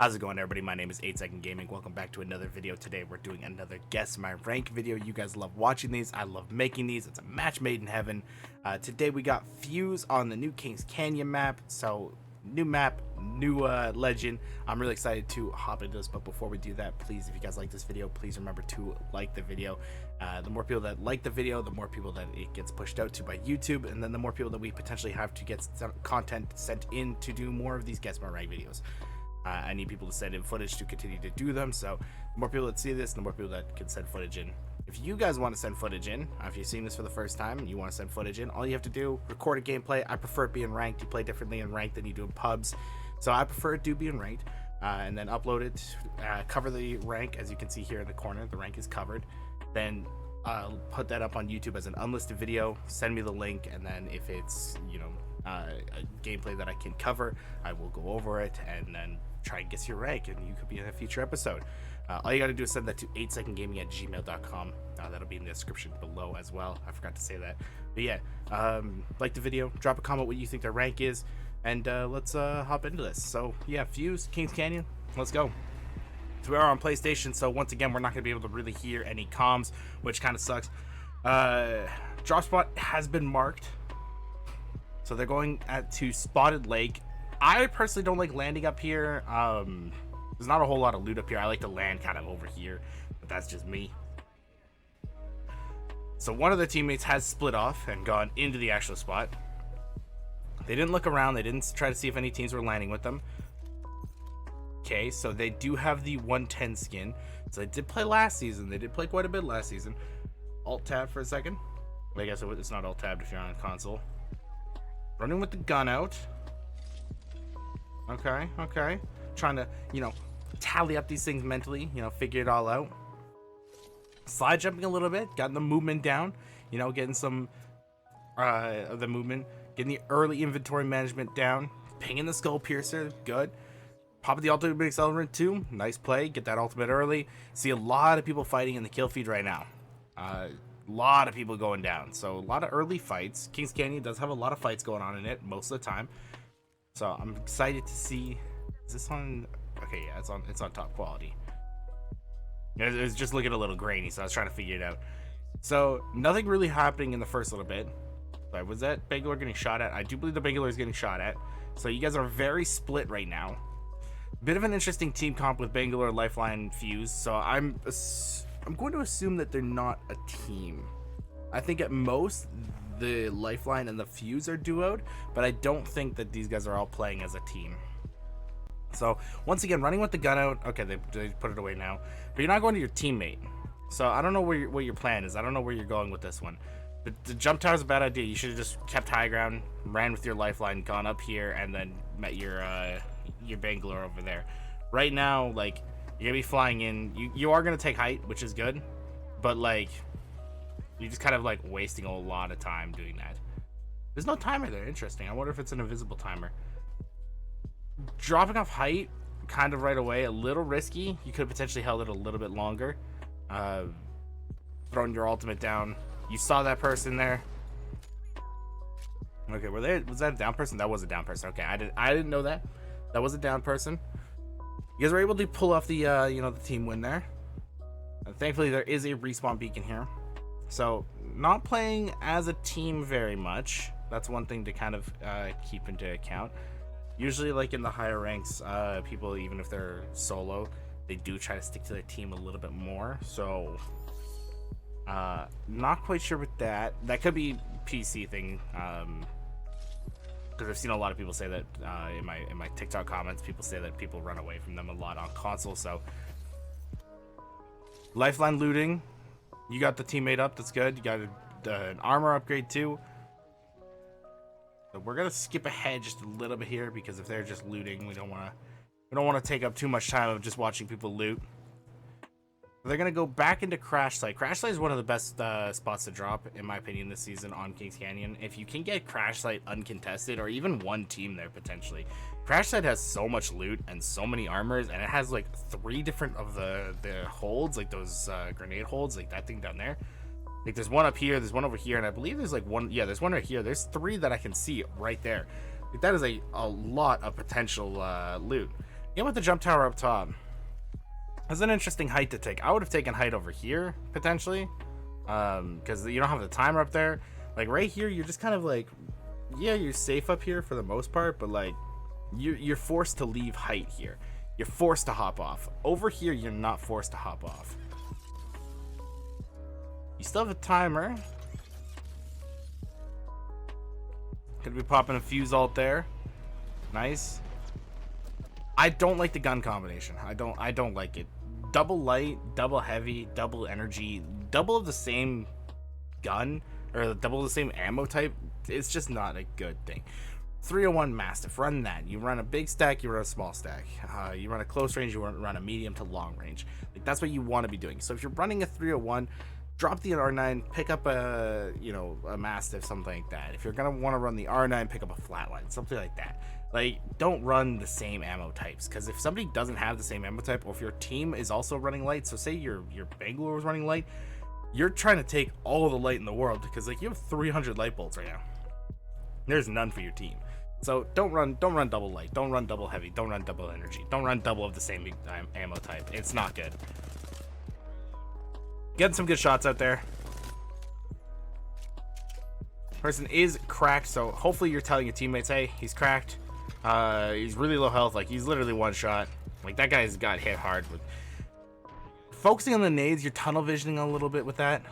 How's it going, everybody? My name is 8 Second Gaming. Welcome back to another video. Today we're doing another Guess My Rank video. You guys love watching these. I love making these. It's a match made in heaven. Today we got Fuse on the new Kings Canyon map. So new map, new legend. I'm really excited to hop into this, but before we do that, please, if you guys like this video, please remember to like the video. The more people that like the video, the more people that it gets pushed out to by YouTube, and then the more people that we potentially have to get some content sent in to do more of these Guess My Rank videos. I need people to send in footage to continue to do them, so the more people that see this, the more people that can send footage in. If you guys want to send footage in, if you're seeing this for the first time and you want to send footage in, all you have to do, record a gameplay. I prefer it being ranked. You play differently in ranked than you do in pubs, so I prefer it to be in ranked, and then upload it, cover the rank. As you can see here in the corner, the rank is covered. Then put that up on YouTube as an unlisted video, send me the link, and then if it's, a gameplay that I can cover, I will go over it and then try and guess your rank, and you could be in a future episode. All you got to do is send that to 8secondgaming@gmail.com. That'll be in the description below as well. I forgot to say that. But yeah, like the video, drop a comment what you think their rank is, and let's hop into this. So yeah, Fuse, Kings Canyon, let's go. So we are on PlayStation, so once again, we're not going to be able to really hear any comms, which kind of sucks. Drop spot has been marked, so they're going to Spotted Lake. I personally don't like landing up here. There's not a whole lot of loot up here. I like to land kind of over here, but that's just me. So one of the teammates has split off and gone into the actual spot. They didn't look around. They didn't try to see if any teams were landing with them. Okay, so they do have the 110 skin. So they did play last season. They did play quite a bit last season. Alt tab for a second. I guess it's not alt tabbed if you're on a console. Running with the gun out. Okay. Trying to, tally up these things mentally, figure it all out. Slide jumping a little bit, gotten the movement down, getting some of the movement, getting the early inventory management down, pinging the skull piercer, good. Popping the ultimate accelerant too, nice play, get that ultimate early. See a lot of people fighting in the kill feed right now. A lot of people going down, so a lot of early fights. Kings Canyon does have a lot of fights going on in it most of the time. So I'm excited to see. Is this on? Okay, yeah, it's on top quality. It's just looking a little grainy, so I was trying to figure it out. So nothing really happening in the first little bit. Sorry, was that Bangalore getting shot at? I do believe the Bangalore is getting shot at. So you guys are very split right now. Bit of an interesting team comp with Bangalore, Lifeline, Fuse. So I'm going to assume that they're not a team. I think at most the Lifeline and the Fuse are duoed, but I don't think that these guys are all playing as a team. So once again, running with the gun out. Okay, they put it away now, but you're not going to your teammate. So I don't know what your plan is. I don't know where you're going with this one. The jump tower is a bad idea. You should have just kept high ground, ran with your Lifeline, gone up here, and then met your Bangalore over there. Right now, like, you're gonna be flying in. You are gonna take height, which is good, but like, you're just kind of like wasting a lot of time doing that. There's no timer there. Interesting. I wonder if it's an invisible timer. Dropping off height kind of right away, a little risky. You could have potentially held it a little bit longer. Throwing your ultimate down. You saw that person there. Okay, was that a down person? That was a down person. Okay, I didn't know that. That was a down person. You guys were able to pull off the the team win there. Thankfully, there is a respawn beacon here. So, not playing as a team very much. That's one thing to kind of keep into account. Usually, like in the higher ranks, people, even if they're solo, they do try to stick to their team a little bit more. So, not quite sure with that. That could be PC thing. Because I've seen a lot of people say that in my TikTok comments, people say that people run away from them a lot on console. So, Lifeline looting. You got the teammate up, that's good. You got an armor upgrade too. So we're gonna skip ahead just a little bit here, because if they're just looting, we don't want to take up too much time of just watching people loot. They're gonna go back into Crash Site. Crash Site is one of the best spots to drop, in my opinion, this season on Kings Canyon. If you can get Crash Site uncontested, or even one team there potentially. Crash Site has so much loot and so many armors, and it has like 3 different of the holds, like those grenade holds, like that thing down there. Like there's one up here, there's one over here, and I believe there's like one, yeah, there's one right here. There's 3 that I can see right there. Like, that is a lot of potential loot. Yeah, with the jump tower up top. That's an interesting height to take. I would have taken height over here, potentially. Because you don't have the timer up there. Like, right here, you're just kind of like... Yeah, you're safe up here for the most part, but, like, you're forced to leave height here. You're forced to hop off. Over here, you're not forced to hop off. You still have a timer. Could be popping a fuse ult there. Nice. I don't like the gun combination. I don't like it. Double light, double heavy, double energy, double of the same gun, or double of the same ammo type. It's just not a good thing. 301 Mastiff, run that. You run a big stack, you run a small stack. You run a close range, you run a medium to long range. Like, that's what you want to be doing. So if you're running a 301, drop the R9, pick up a Mastiff, something like that. If you're gonna want to run the R9, pick up a Flatline, something like that. Like, don't run the same ammo types, because if somebody doesn't have the same ammo type, or if your team is also running light, so say your Bangalore was running light, you're trying to take all of the light in the world, because like you have 300 light bolts right now. There's none for your team. So don't run double light, don't run double heavy, don't run double energy, don't run double of the same ammo type. It's not good. Getting some good shots out there. Person is cracked, so hopefully you're telling your teammates, hey, he's cracked. He's really low health, like he's literally one shot. Like, that guy's got hit hard with focusing on the nades. You're tunnel visioning a little bit with that.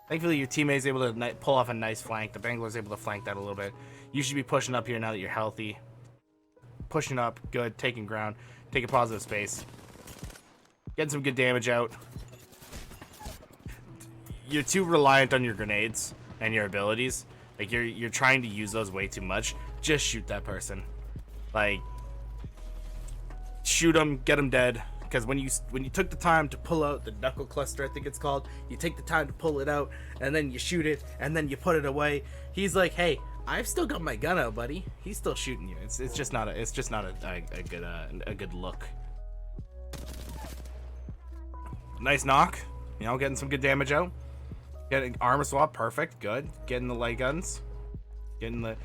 Thankfully your teammate's able to pull off a nice flank. The Bangalore's able to flank that a little bit. You should be pushing up here now that you're healthy. Pushing up, good, taking ground, taking positive space, getting some good damage out. You're too reliant on your grenades and your abilities. Like, you're trying to use those way too much. Just shoot that person. Like, shoot them, get them dead. Because when you took the time to pull out the knuckle cluster, I think it's called, you take the time to pull it out, and then you shoot it, and then you put it away. He's like, hey, I've still got my gun out, buddy. He's still shooting you. It's just not a good look. Nice knock. You know, getting some good damage out. Getting armor swap, perfect, good. Getting the light guns, getting the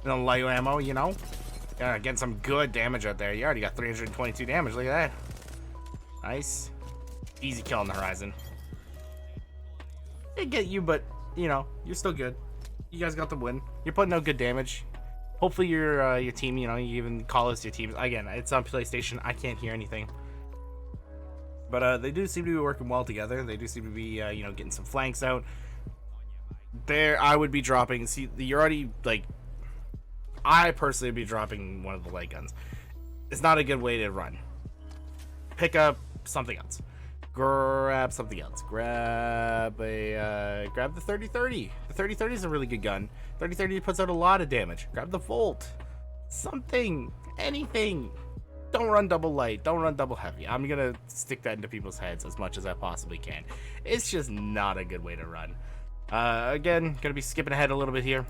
light ammo, you know. Yeah, getting some good damage out there. You already got 322 damage. Look at that. Nice, easy kill on the horizon. It get you, but you know you're still good. You guys got the win. You're putting out good damage. Hopefully your team, you know, you even call us your teams. Again, it's on PlayStation. I can't hear anything. But they do seem to be working well together. They do seem to be, you know, getting some flanks out. There, I would be dropping. See, you're already, like, I personally would be dropping one of the light guns. It's not a good way to run. Pick up something else. Grab something else. Grab the 3030. The 3030 is a really good gun. 3030 puts out a lot of damage. Grab the Volt. Something. Anything. Don't run double light. Don't run double heavy. I'm gonna stick that into people's heads as much as I possibly can. It's just not a good way to run. Again, gonna be skipping ahead a little bit here.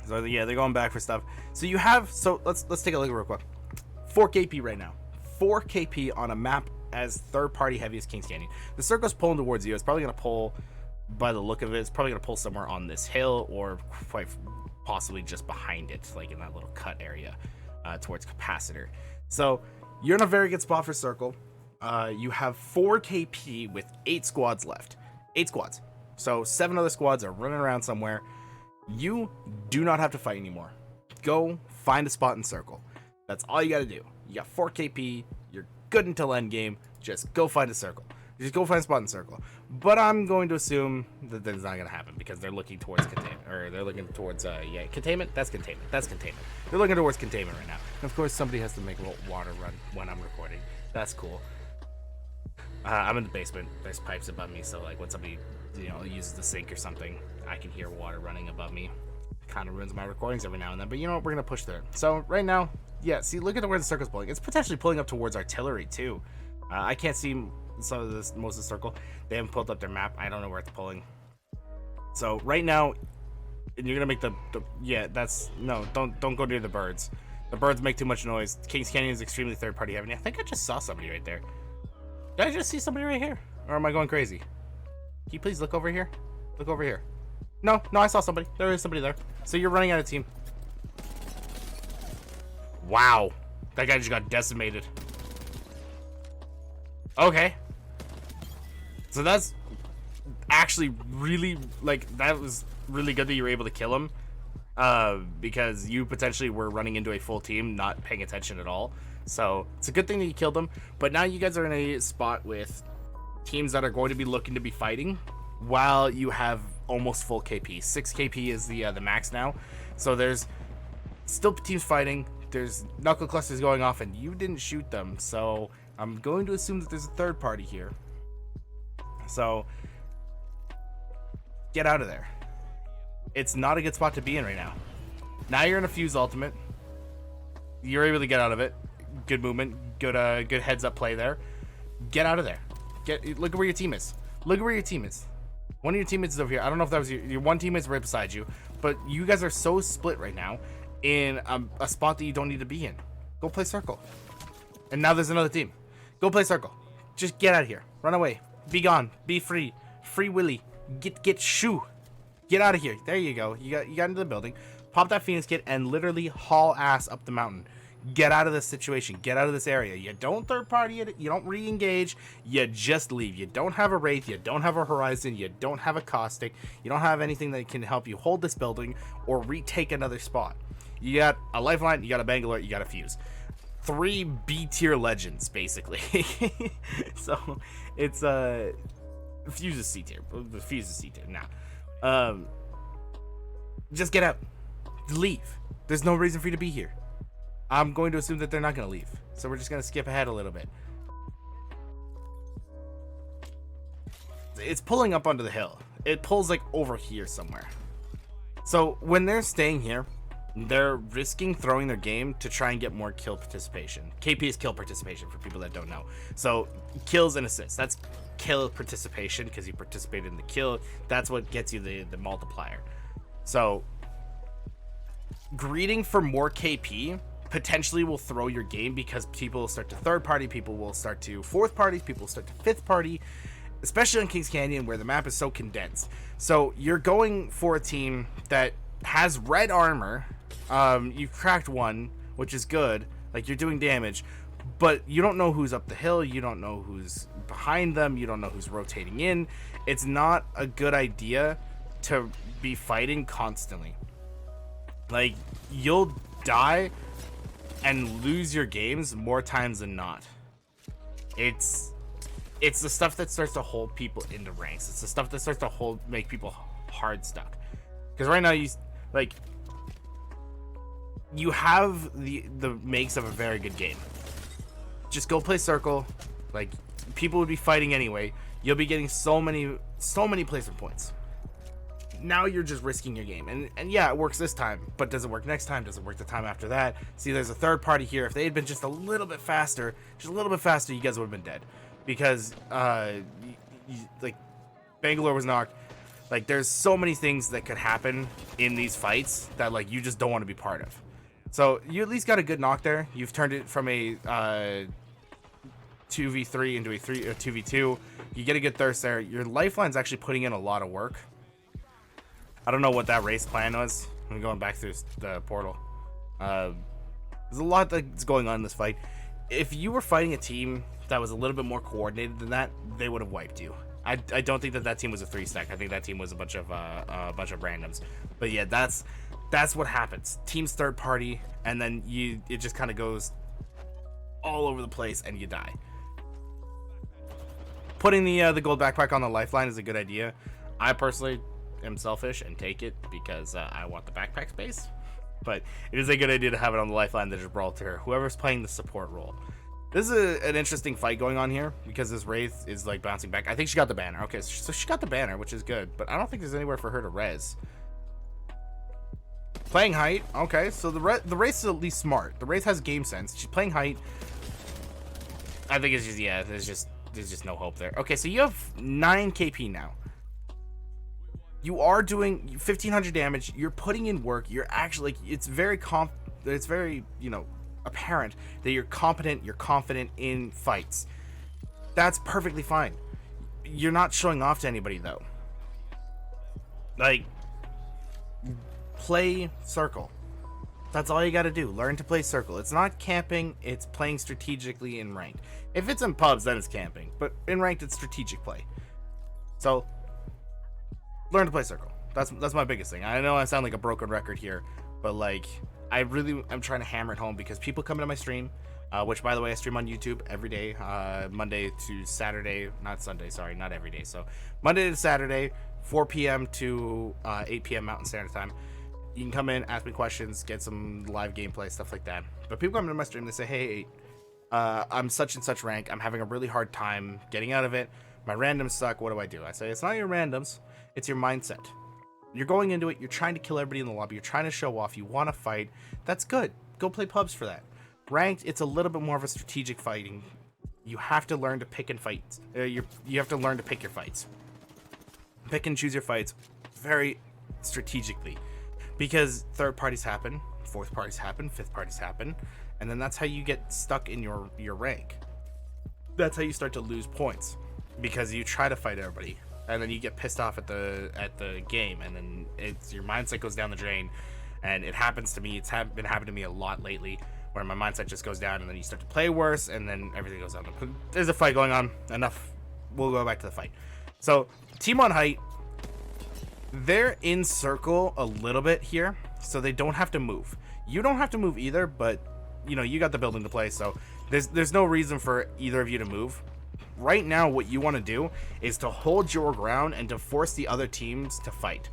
So yeah, they're going back for stuff. So you have, so let's take a look real quick. 4 KP right now. 4 KP on a map as third-party heavy as Kings Canyon. The circle's pulling towards you. It's probably gonna pull, by the look of it, it's probably gonna pull somewhere on this hill or quite possibly just behind it, like in that little cut area. Towards Capacitor. So you're in a very good spot for circle. You have 4 KP with 8 squads left. 8 squads. So 7 other squads are running around somewhere. You do not have to fight anymore. Go find a spot in circle. That's all you got to do. You got 4 KP. You're good until end game. Just go find a circle. Just go find a spot in circle. But I'm going to assume that that's not going to happen because they're looking towards containment. Or they're looking towards, yeah, containment? That's containment. That's containment. They're looking towards containment right now. And of course, somebody has to make a water run when I'm recording. That's cool. I'm in the basement. There's pipes above me, so like when somebody, you know, uses the sink or something, I can hear water running above me. Kind of ruins my recordings every now and then, but you know what? We're going to push through it. So right now, yeah, see, look at where the circle's pulling. It's potentially pulling up towards artillery, too. I can't see some of this, most of the circle. They haven't pulled up their map. I don't know where it's pulling. So right now, you're gonna make the yeah. That's no. Don't go near the birds. The birds make too much noise. Kings Canyon is extremely third-party heavy. I think I just saw somebody right there. Did I just see somebody right here, or am I going crazy? Can you please look over here? Look over here. No, I saw somebody. There is somebody there. So you're running out of team. Wow. That guy just got decimated. Okay. So that's actually really, like, that was really good that you were able to kill him. Because you potentially were running into a full team, not paying attention at all. So it's a good thing that you killed him. But now you guys are in a spot with teams that are going to be looking to be fighting while you have almost full KP. 6 KP is the max now. So there's still teams fighting. There's knuckle clusters going off, and you didn't shoot them. So I'm going to assume that there's a third party here. So get out of there. It's not a good spot to be in right now. Now you're in a fuse ultimate. You're able to get out of it. Good movement. Good heads up play there. Get out of there. Look at where your team is. Look at where your team is. One of your teammates is over here. I don't know if that was your one teammate's right beside you, but you guys are so split right now in a spot that you don't need to be in. Go play circle. And now there's another team. Go play circle. Just get out of here. Run away. Be gone. Be free. Free Willy. Get shoo. Get out of here. There you go. You got into the building. Pop that Phoenix kit and literally haul ass up the mountain. Get out of this situation. Get out of this area. You don't third party it. You don't re-engage. You just leave. You don't have a Wraith. You don't have a Horizon. You don't have a Caustic. You don't have anything that can help you hold this building or retake another spot. You got a Lifeline. You got a Bangalore. You got a Fuse. 3 B tier legends, basically. So it's Fuse is C tier. Fuse is C tier. Nah. Just get out. Leave. There's no reason for you to be here. I'm going to assume that they're not going to leave. So we're just going to skip ahead a little bit. It's pulling up onto the hill. It pulls like over here somewhere. So when they're staying here, they're risking throwing their game to try and get more kill participation. KP is kill participation for people that don't know. So kills and assists. That's kill participation because you participated in the kill. That's what gets you the multiplier. So greeting for more KP potentially will throw your game because people will start to third party, people will start to fourth party, people will start to fifth party, especially on Kings Canyon where the map is so condensed. So you're going for a team that has red armor. You've cracked one, which is good. Like, you're doing damage, but you don't know who's up the hill. You don't know who's behind them. You don't know who's rotating in. It's not a good idea to be fighting constantly. Like, you'll die and lose your games more times than not. It's the stuff that starts to hold people into ranks. It's the stuff that starts to make people hard stuck. Because right now you have the makes of a very good game. Just go play circle. Like, people would be fighting anyway. You'll be getting so many placement points. Now you're just risking your game, and yeah, it works this time, but does it work next time? Does it work the time after that? See, there's a third party here. If they had been just a little bit faster, you guys would have been dead, because like, Bangalore was knocked. Like, there's so many things that could happen in these fights that, like, you just don't want to be part of. So you at least got a good knock there. You've turned it from a 2v3 into a 2v2. You get a good thirst there. Your Lifeline's actually putting in a lot of work. I don't know what that race plan was. I'm going back through the portal. There's a lot that's going on in this fight. If you were fighting a team that was a little bit more coordinated than that, they would have wiped you. I don't think that team was a 3-stack. I think that team was a bunch of randoms. But yeah, that's what happens. Team's third party, and then it just kind of goes all over the place, and you die. Putting the gold backpack on the Lifeline is a good idea. I personally am selfish and take it because I want the backpack space, but it is a good idea to have it on the Lifeline that just brawl to her, whoever's playing the support role. This is an interesting fight going on here because this Wraith is like bouncing back. I think she got the banner. Okay, so she got the banner, which is good, but I don't think there's anywhere for her to res. Playing height. Okay, so the Wraith is at least smart. The Wraith has game sense. She's playing height. I think it's just, yeah, there's just no hope there. Okay, so you have 9 KP now. You are doing 1,500 damage. You're putting in work. You're actually, like, it's very apparent that you're competent. You're confident in fights. That's perfectly fine. You're not showing off to anybody though. Like, play circle. That's all you got to do. Learn to play circle. It's not camping, it's playing strategically in ranked. If it's in pubs, then it's camping. But in ranked, it's strategic play. So, learn to play circle. That's my biggest thing. I know I sound like a broken record here, but like, I'm trying to hammer it home because people come into my stream, which by the way, I stream on YouTube every day, Monday to Saturday, not Sunday, sorry, not every day. So, Monday to Saturday, 4 p.m. to 8 p.m. Mountain Standard Time. You can come in, ask me questions, get some live gameplay, stuff like that. But people come into my stream, they say, hey, I'm such and such rank. I'm having a really hard time getting out of it. My randoms suck. What do? I say, it's not your randoms. It's your mindset. You're going into it. You're trying to kill everybody in the lobby. You're trying to show off. You want to fight. That's good. Go play pubs for that. Ranked, it's a little bit more of a strategic fighting. You have to learn to pick and fight. You have to learn to pick your fights. Pick and choose your fights very strategically. Because third parties happen, fourth parties happen, fifth parties happen, and then that's how you get stuck in your rank. That's how you start to lose points, because you try to fight everybody, and then you get pissed off at the game, and then your mindset goes down the drain. And it happens to me. It's been happening to me a lot lately, where my mindset just goes down, and then you start to play worse, and then everything goes down. There's a fight going on. Enough. We'll go back to the fight. So, team on height. They're in circle a little bit here, so they don't have to move. You don't have to move either, but you know, you got the building to play, so there's no reason for either of you to move. Right now, what you want to do is to hold your ground and to force the other teams to fight.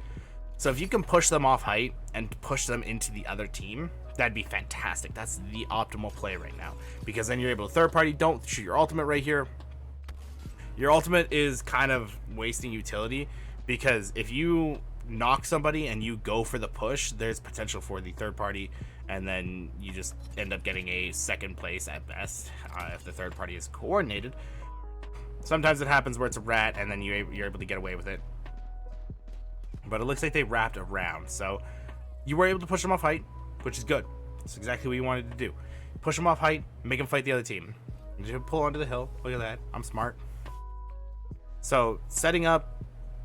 So if you can push them off height and push them into the other team, that'd be fantastic. That's the optimal play right now, because then you're able to third party. Don't shoot your ultimate right here. Your ultimate is kind of wasting utility, because if you knock somebody and you go for the push, there's potential for the third party, and then you just end up getting a second place at best if the third party is coordinated. Sometimes it happens where it's a rat, and then you're able to get away with it. But it looks like they wrapped around, so you were able to push them off height, which is good. That's exactly what you wanted to do. Push them off height, make them fight the other team. You just pull onto the hill. Look at that. I'm smart. So setting up,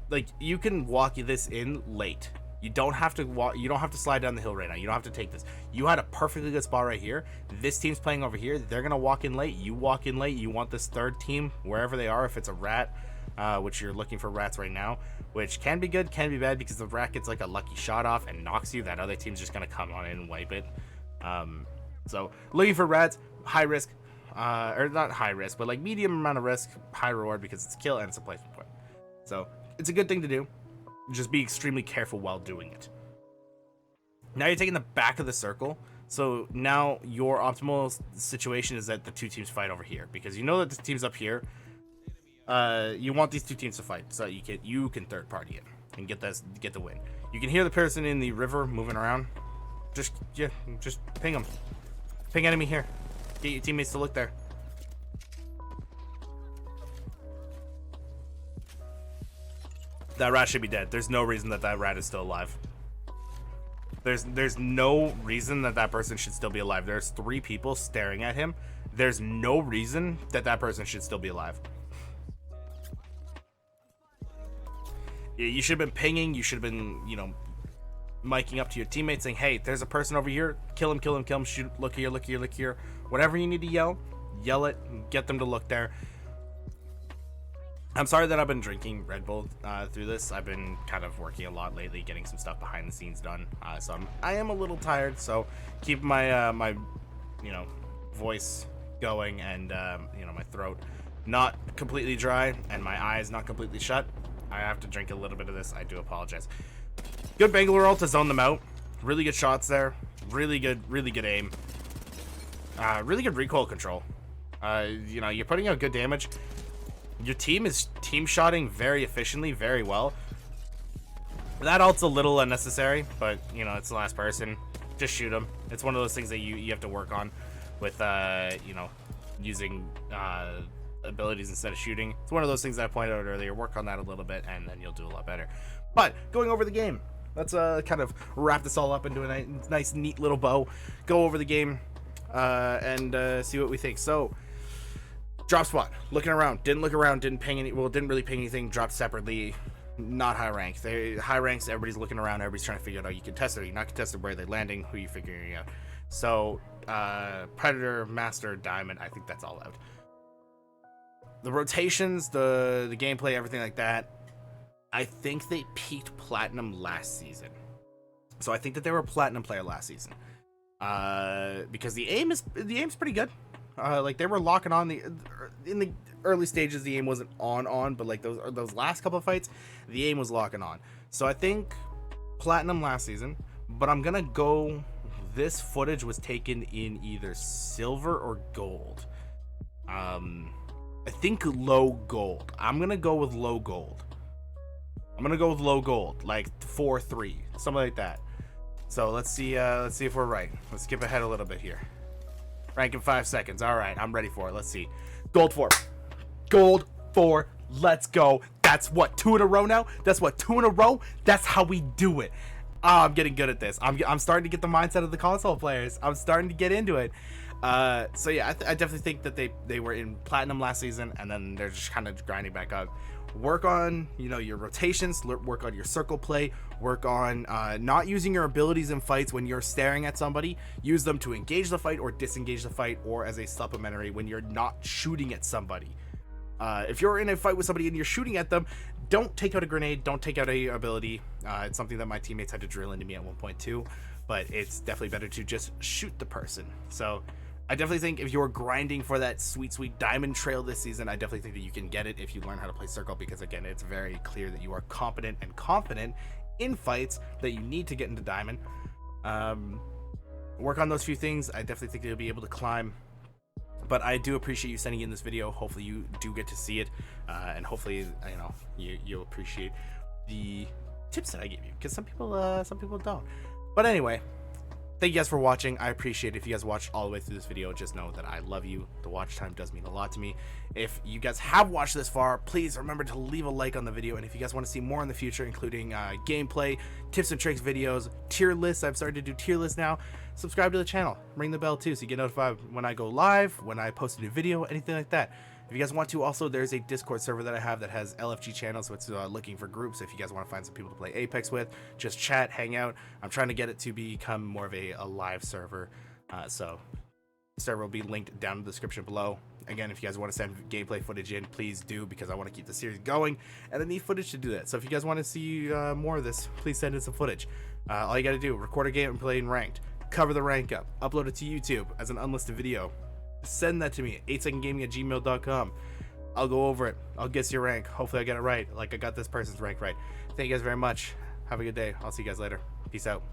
like, you can walk this in late. You don't have to walk. You don't have to slide down the hill right now. You don't have to take this. You had a perfectly good spot right here. This team's playing over here. They're gonna walk in late. You walk in late. You want this third team wherever they are. If it's a rat, which you're looking for rats right now, which can be good, can be bad, because the rat gets like a lucky shot off and knocks you. That other team's just gonna come on in and wipe it. So looking for rats, high risk, or not high risk, but like medium amount of risk, high reward, because it's a kill and it's a placement point. So it's a good thing to do. Just be extremely careful while doing it. Now you're taking the back of the circle. So now your optimal situation is that the two teams fight over here, because you know that the team's up here. You want these two teams to fight so that you can third party it and get the win. You can hear the person in the river moving around. Just ping them. Ping enemy here. Get your teammates to look there. That rat should be dead. There's no reason that rat is still alive. There's no reason that person should still be alive. There's 3 people staring at him. There's no reason that person should still be alive. Yeah, you should have been pinging. You should have been, miking up to your teammates saying, hey, there's a person over here. Kill him, kill him, kill him. Shoot, look here, look here, look here. Whatever you need to yell it, get them to look there. I'm sorry that I've been drinking Red Bull through this. I've been kind of working a lot lately, getting some stuff behind the scenes done. So I am a little tired. So keep my my voice going, and my throat not completely dry and my eyes not completely shut. I have to drink a little bit of this. I do apologize. Good Bangalore ult to zone them out. Really good shots there. Really good aim. Really good recoil control. You're putting out good damage. Your team is team-shotting very efficiently, very well. That ult's a little unnecessary, but, it's the last person. Just shoot them. It's one of those things that you have to work on with, using abilities instead of shooting. It's one of those things that I pointed out earlier. Work on that a little bit, and then you'll do a lot better. But, going over the game. Let's kind of wrap this all up into a nice, neat little bow. Go over the game and see what we think. So, drop spot, looking around, didn't look around, didn't really ping anything, dropped separately. Not high rank. They high ranks. Everybody's looking around. Everybody's trying to figure out, are you contested? Are you not contested? Where are they landing? Who are you figuring out? So Predator, Master, Diamond. I think that's all out. The rotations, the gameplay, everything like that. I think they peaked Platinum last season. So I think that they were a Platinum player last season. Because the aim's pretty good. Like they were locking on in the early stages, the aim wasn't on, but like those last couple of fights, the aim was locking on. So I think Platinum last season, but I'm gonna go. This footage was taken in either silver or gold. I think low gold. I'm gonna go with low gold. Like 4-3, something like that. So let's see if we're right. Let's skip ahead a little bit here. Rank in 5 seconds. All right, I'm ready for it. Let's see. Gold 4. Gold 4. Let's go. That's what, 2 in a row now? That's what, 2 in a row? That's how we do it. I'm getting good at this. I'm starting to get the mindset of the console players. I'm starting to get into it. So yeah, I definitely think that they were in Platinum last season, and then they're just kind of grinding back up. Work on, your rotations, work on your circle play, work on not using your abilities in fights when you're staring at somebody. Use them to engage the fight or disengage the fight, or as a supplementary when you're not shooting at somebody. If you're in a fight with somebody and you're shooting at them, don't take out a grenade, don't take out a ability. It's something that my teammates had to drill into me at 1.2, but it's definitely better to just shoot the person. So I definitely think if you're grinding for that sweet diamond trail this season, I definitely think that you can get it if you learn how to play circle, because again, it's very clear that you are competent and confident in fights that you need to get into diamond. Work on those few things. I definitely think you'll be able to climb. But I do appreciate you sending in this video. Hopefully you do get to see it, and hopefully you'll appreciate the tips that I gave you, because some people don't. But anyway, thank you guys for watching. I appreciate it. If you guys watched all the way through this video, just know that I love you. The watch time does mean a lot to me. If you guys have watched this far, please remember to leave a like on the video. And if you guys want to see more in the future, including gameplay, tips and tricks videos, tier lists, I've started to do tier lists now. Subscribe to the channel. Ring the bell too, so you get notified when I go live, when I post a new video, anything like that. If you guys want to, also, there's a Discord server that I have that has LFG channels, so it's looking for groups. If you guys want to find some people to play Apex with, just chat, hang out. I'm trying to get it to become more of a live server. So the server will be linked down in the description below. Again, if you guys want to send gameplay footage in, please do, because I want to keep the series going, and I need footage to do that. So if you guys want to see more of this, please send in some footage. All you got to do, record a game and play in ranked, cover the rank up, upload it to YouTube as an unlisted video. Send that to me at 8secondgaming@gmail.com. I'll go over it. I'll guess your rank. Hopefully I get it right, like I got this person's rank right. Thank you guys very much. Have a good day. I'll see you guys later. Peace out.